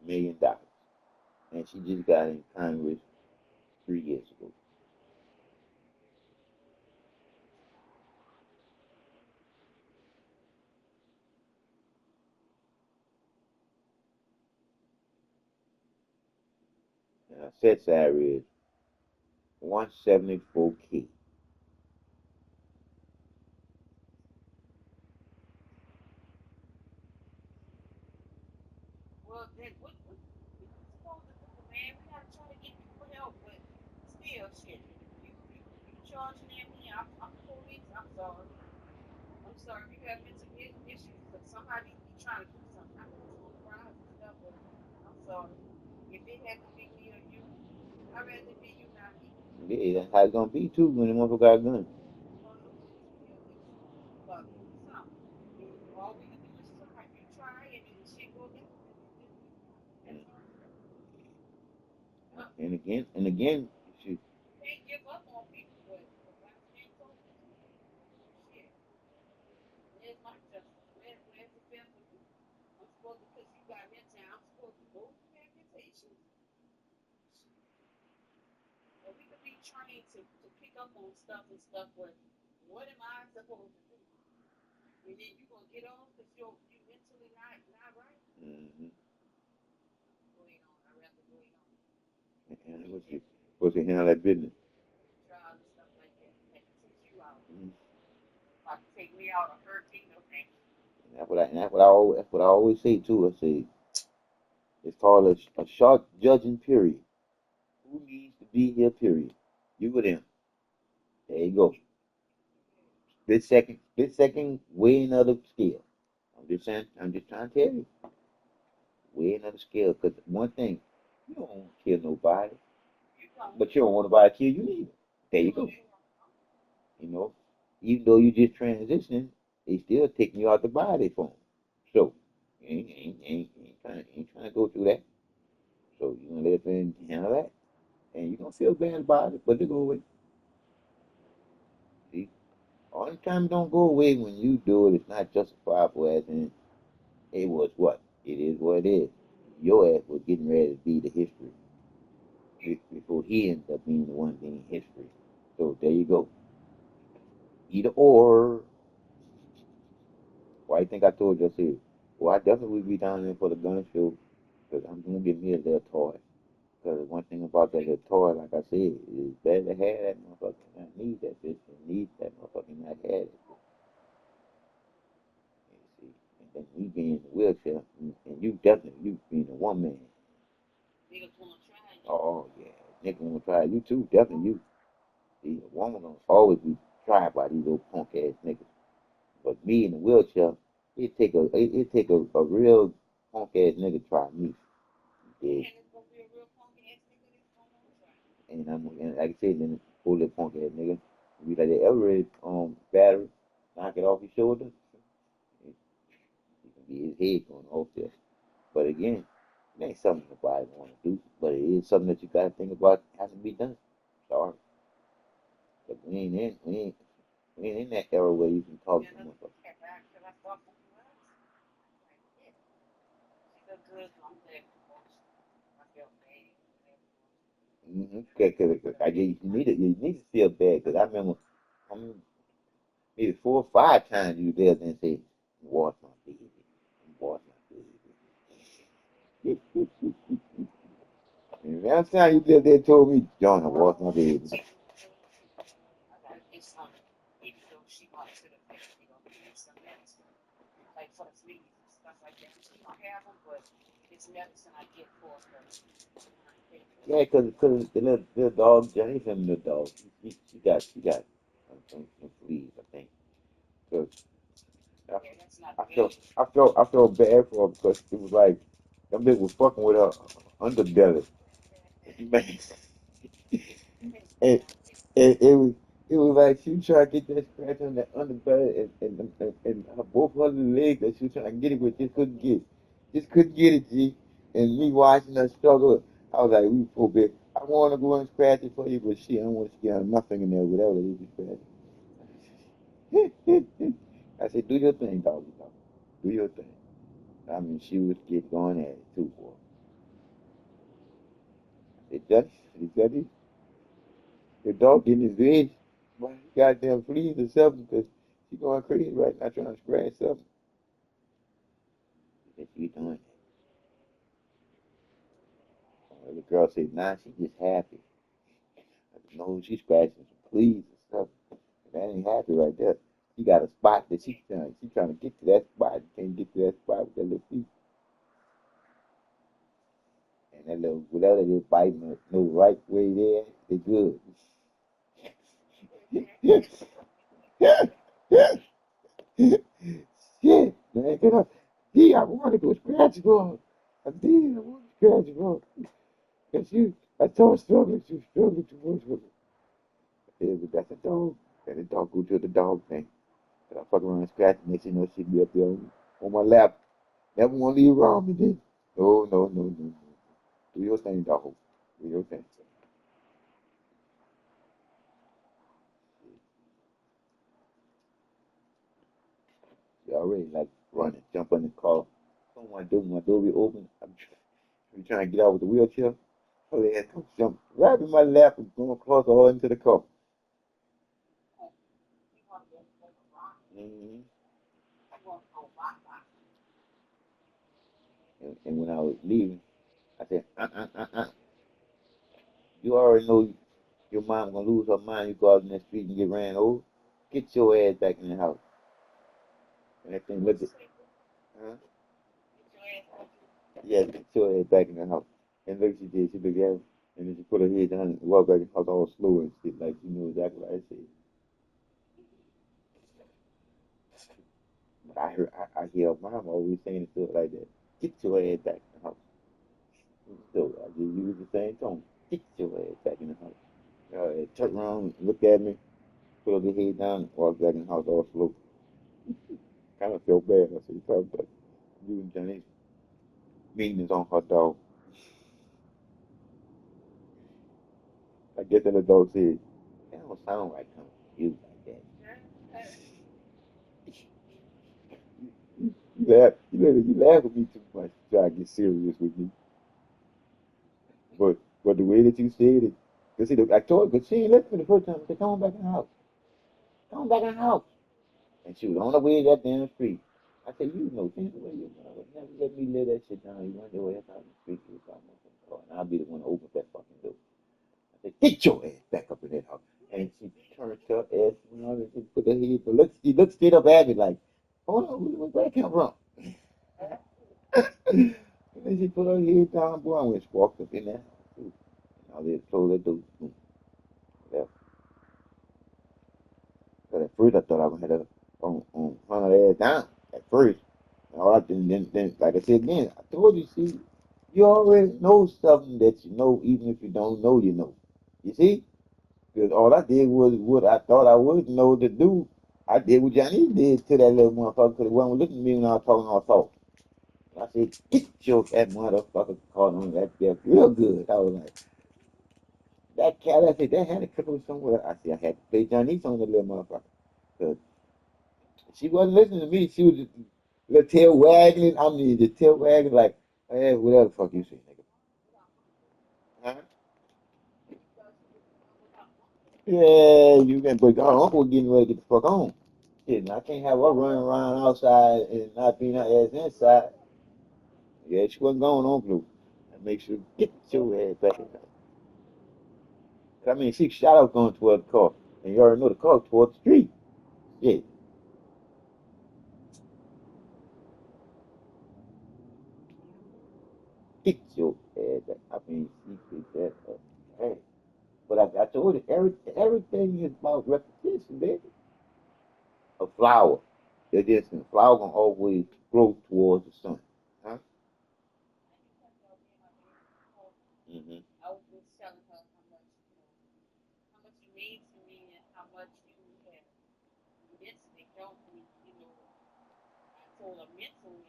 million. And she just got in Congress 3 years ago. And her set salary is 174K. Well, then what you supposed to do, man? We gotta try to get people help, but still, shit. You charging at me? I'm police. I'm sorry. I'm sorry. You have mental issues, but somebody be trying to do something. I control crowds and stuff, but I'm sorry. If it had to be me or you, I'd rather be you, not me. Yeah, that's how it's gonna be too when the motherfucker got a gun. One of those mental illness. But do something. All we can do is try. You try, and if shit go down, then we that's all. Uh, And again, she, can't give up on people, but sometimes you can't talk to them. Shit. Where's my justice? Where's the fair for you? I'm supposed to, because you got mental, I'm supposed to go through that mental issues. Or we could be trained to pick up on stuff, but what am I supposed to do? And then you gonna get on because you mentally not right? mm-hmm. Go ahead on. I'd rather go ahead on. And what's she handle that business? Trials and stuff like that. That can take you out. Mm-hmm. About to take me out of hurting, okay? And that's what I always say too. I say it's called a short judging period. Who needs to be here, period? You with him. There you go. This second, way another scale. I'm just saying, I'm just trying to tell you, way another scale. Because one thing, you don't want to kill nobody, but you don't want nobody to kill you either. There you go. You know, even though you just transitioning, they still taking you out the body form. So, ain't trying to go through that. So you're gonna let them handle that, and you're gonna feel bad about it, but they go away. See, all the time don't go away when you do it. It's not justifiable as in it was what it is. What it is. Your ass was getting ready to be the history before he ends up being the one being history. So there you go. Either or. Why you think I told you I said? Well, I definitely will be down there for the gun show because I'm gonna get me a little toy. Because one thing about that little toy, like I said, is better to have that motherfucker than not need that bitch and need that motherfucker and not have it. You see, and then you being in the wheelchair, and you definitely you being a woman. Oh yeah, nigga wanna try you too, definitely you. See, a woman gonna always be tried by these old punk ass niggas. But me in the wheelchair, it take a real punk ass nigga to try me. Yeah. And like I said, then pull that punk ass nigga. Be like the ever battery, knock it off his shoulder. It can be his head going off there. But again, it ain't something nobody want to do. But it is something that you gotta think about has to be done. Sorry. But we ain't in that era where you can talk to them. Mm-hmm. Cause you need to feel bad. Cause I remember, um, maybe 4 or 5 times you there and say, "Wash my baby, wash my baby." And last time you there, they told me, "John, wash my baby." Yeah, cause the little dog, Jenny from the dog, she got some fleas, I think. 'Cause I felt bad for her because it was like them bitch was fucking with her underbelly. Man, and, and it was like she was trying to get that scratch on that underbelly and both her little legs that she was trying to get it with just couldn't get it, G. And me watching her struggle, I was like, we poor bitch. I want to go and scratch it for you, but shit, I don't want you to get nothing in there, whatever it is you scratch. I said, do your thing, doggy dog. Do your thing. I mean, she was get going at it too, boy. It just, the dog getting his veg, but goddamn fleas or something, because she going crazy right now trying to scratch something. That she doing that. The girl said, nah, she just happy. I know she's scratching some fleas and stuff. That ain't happy right there. She got a spot that she trying to get to that spot. Can't get to that spot with that little feet. And that little whatever they biting the right way there, they good. Shit, man, get up. Yeah, I want to go scratch for her. I did. I want to scratch for her. And I told her struggling. She was struggling too much with it. Yeah, but that's a dog. And the dog go to the dog thing. And I fuck around and scratch. Next thing you know, she be up there on my lap. Never want to leave around me then. No, no, no, no, no. Do your thing, dog. Do your thing. She already like running, jump in the car. Oh my door be open. I'm trying to get out with the wheelchair. Oh, yeah, come jump right in my lap and going across all into the car. hmm And when I was leaving, I said, you already know your mom gonna lose her mind. You go out in the street and get ran over. Get your ass back in the house. And that thing looked at, huh? Yeah, get your ass back in the house. And look, she did. She looked at him. And then she put her head down and walked back in the house all slow and shit, like she knew exactly what I said. But I hear her mom always saying it to her like that. Get your ass back in the house. So I just use the same tone. Get your ass back in the house. Turn around, look at me, put her head down, and walk back in the house all slow. Kind of felt bad. I said, "Probably but you and Johnny meetings on her dog." I guess that the dog said, "That don't sound right coming from you like that." You laugh at me too much to try to get serious with me. But the way that you said it, cause see, I told her, cause she ain't listened to the first time. I said, "Come on back in the house. Come on back in the house." And she was on the way to that damn street. I said, "You know, change the way you would never let me lay that shit down. You run your ass out in the street, you was out in the car, and I'll be the one to open that fucking door." I said, "Get your ass back up in that house." And she turned her ass around and she put her head, but she looked straight up at me like, "Hold on, where that come from?" And then she put her head down, boy, and she walked up in there. And I just closed that door. Boom, left. Because at first I thought I was going to have to run her ass down at first. And all I then, like I said again, I told you, see, you already know something that you know, even if you don't know, you know. You see? Because all I did was what I thought I would know to do. I did what Johnny did to that little motherfucker because it wasn't listening to me when I was talking all soft. I said, "Get your that motherfucker caught on that death real good." I was like, that cat, I said, that had to come somewhere. I said, I had to play Johnny on the little motherfucker. Because she wasn't listening to me. She was just the tail wagging. I mean, the tail wagging like, hey, whatever the fuck you say, nigga. Huh? Yeah, you can, but her uncle was getting ready to get the fuck on. Shit, I can't have her running around outside and not being her ass inside. Yeah, she wasn't going on blue. I make sure get your ass back in there. I mean, she shot out going toward the car, and you already know the car toward the street. Yeah, get your ass back. I mean, she picked that up. Hey, but I told you, everything is about repetition, baby. A flower, they're just a flower gonna always grow towards the sun, huh? Mm-hmm. I was just telling her how much you mean to me and how much you have mentally helped me. I told her mentally,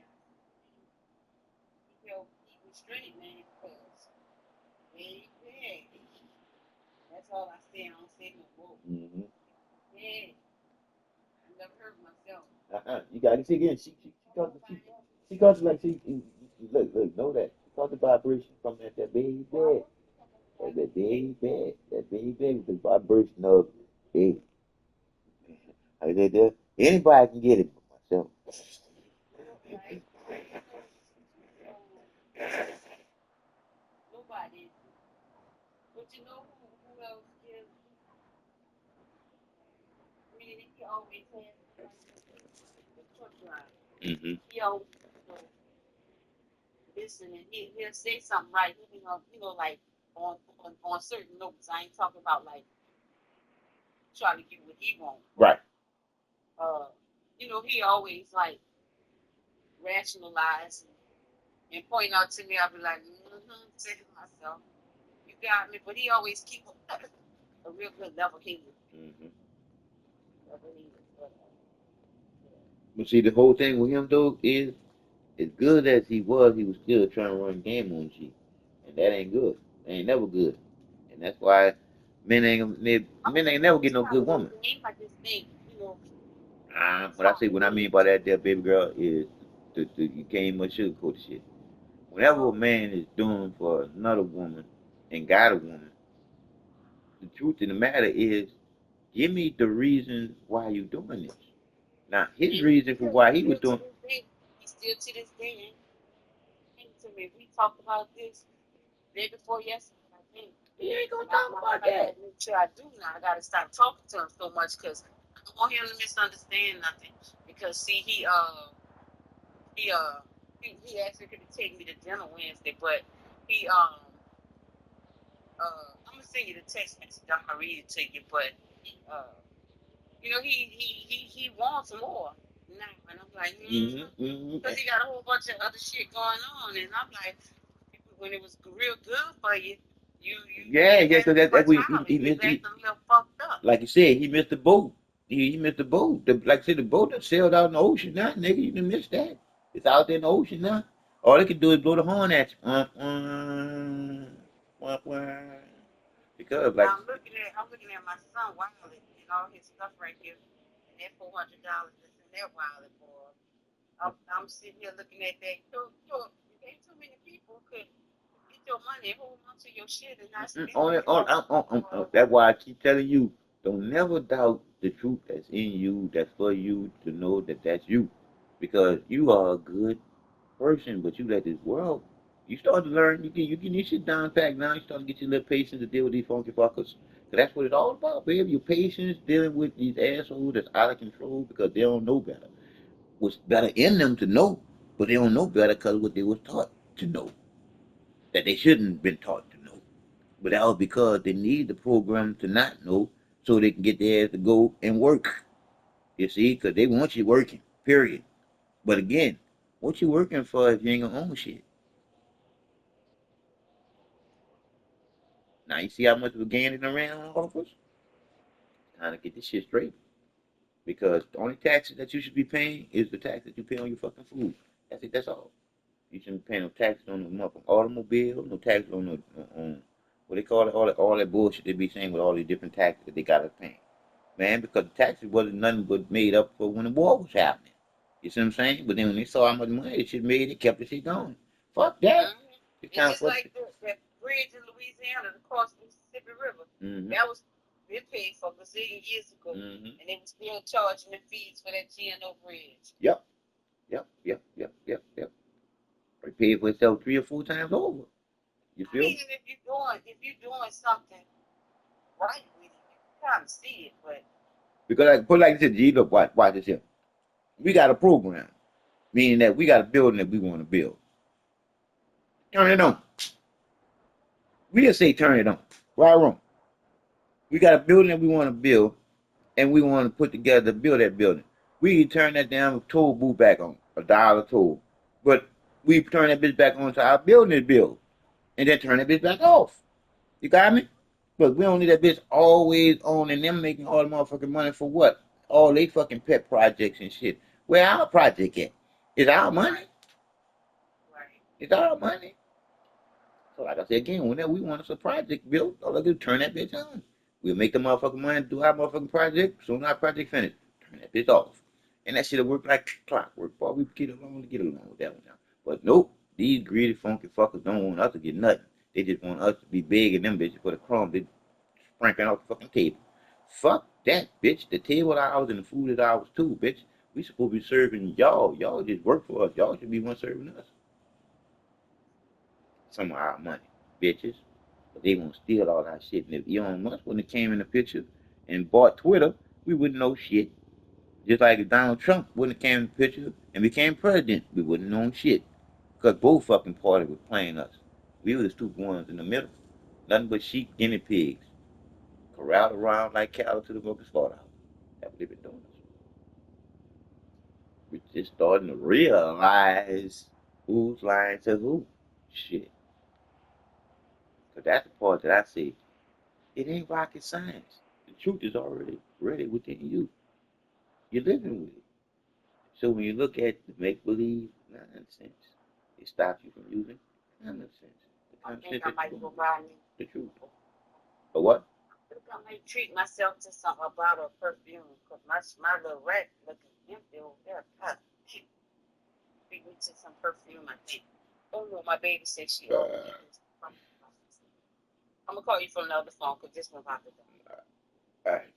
he helped keep me straight, man, because baby, that's all I say. I don't say no more. Mm-hmm. Yeah, I never hurt myself. You got to see again. She got like look, know that she got the vibration from that baby bed, that baby bed, that baby bed, the vibration of hey, I said there, anybody can get it but myself. Right? Nobody. But you know who else gives me? He always has me like the truck driver. Mm-hmm. He always, listen, and he'll say something right. Like on certain notes. I ain't talking about like trying to get what he wants, Right. but he always like rationalize and point out to me. I'll be like, say to myself, you got me. But he always keep a real good level headed. Mm-hmm. Level headed. But, But see, the whole thing with him though is, as good as he was still trying to run game on G, and that ain't good. That ain't never good, and that's why men ain't never get no good woman. game, I just think, What I say, what I mean by that, there, baby girl, is you can't much sugarcoat the shit. Whenever a man is doing for another woman and got a woman, the truth of the matter is, give me the reason why you doing this. Now, his reason for why he was doing. he still to this day ain't to me. We talked about this day before yesterday. I think He ain't gonna talk about that. make sure I do now. I gotta stop talking to him so much because I don't want him to misunderstand nothing. Because see, he uh he actually could take me to dinner Wednesday, but he I'm gonna send you the text message. I'm gonna read it to you, but uh, you know, he wants more now, and I'm like, because he got a whole bunch of other shit going on, and I'm like, when it was real good for you, Yeah, ain't yeah, had because too that much we holiday. You he, acting a little fucked up. like you said, he missed the boat. He missed the boat. Like I said, the boat that sailed out in the ocean now, nigga. You done missed that. It's out there in the ocean now. All they can do is blow the horn at you. Because like, Now I'm looking at my son wallet and all his stuff right here, and that $400 that's in that wallet, boy. I'm sitting here looking at that. Ain't too many people could get your money and hold on to your shit and not spend on it. it, that's why I keep telling you, don't never doubt the truth that's in you, that's for you to know that that's you, because you are a good person, but you let this world. You start to learn. You can you sit down back now. You start to get your little patience to deal with these funky fuckers. Cause that's what it's all about, baby. Your patience dealing with these assholes that's out of control because they don't know better. What's better in them to know, but they don't know better because what they was taught to know that they shouldn't have been taught to know. But that was because they need the program to not know so they can get their ass to go and work. You see, because they want you working, period. But again, what you working for if you ain't gonna own shit? Now you see how much we're gaining around all of us? Time to get this shit straight. Because the only taxes that you should be paying is the tax that you pay on your fucking food. That's it, that's all. You shouldn't be paying no taxes on no motherfucking automobile, no taxes on no on what they call it, all that bullshit they be saying with all these different taxes that they gotta pay. Man, because the taxes wasn't nothing but made up for when the war was happening. You see what I'm saying? But then when they saw how much money it shit made, they kept the shit going. Fuck that. It's It's time just for like that bridge in Louisiana across the Mississippi River. mm-hmm. That was been paid for a gazillion years ago, and they were still charging the fees for that GNO bridge. Yep. Yep. They paid for itself 3 or 4 times over. You I feel? mean, if you're doing something right with it, you kind of see it, but Because like put like this, G, look, watch this here. We got a program, meaning that we got a building that we want to build. Turn it on. We just say turn it on. Right or wrong? We got a building that we want to build, and we want to put together to build that building. We turn that damn toll booth back on, $1 toll. But we turn that bitch back on to our building is built, and then turn that bitch back off. You got me? But we don't need that bitch always on and them making all the motherfucking money for what? All they fucking pet projects and shit. Where our project at? It's our money. right. It's our money. So like I said again, whenever we want us a project built, all I do is turn that bitch on. We'll make the motherfucking money, do our motherfucking project. Soon as our project finished, turn that bitch off. And that shit'll work like clockwork. Boy, we get along to get along with that one now. But nope, these greedy funky fuckers don't want us to get nothing. They just want us to be big and them bitches for the crumbs they sprinkling off the fucking table. Fuck that, bitch. The table ours and the food is ours too, bitch. We supposed to be serving y'all. Y'all just work for us. Y'all should be one serving us. Some of our money, bitches. But they gonna steal all our shit. And if Elon Musk wouldn't have came in the picture and bought Twitter, we wouldn't know shit. Just like if Donald Trump wouldn't have came in the picture and became president, we wouldn't know shit. Because both fucking parties were playing us. We were the stupid ones in the middle. Nothing but sheep, guinea pigs. Corralled around like cattle to the fucking slaughterhouse. That's what they've been doing. We're just starting to realize who's lying to who. Shit. Because that's the part that I say. It ain't rocket science. The truth is already ready within you. You're living with it. So when you look at the make believe nonsense, it stops you from using nonsense. The I common think sense I that might you're go going buy me. the truth. But what? I think I might treat myself to some a bottle of perfume because my little rack looking empty over there. God damn. Treat me to some perfume, I think. Oh no, my baby said she owed me this. I'm gonna call you from another phone because this one about to go. All right.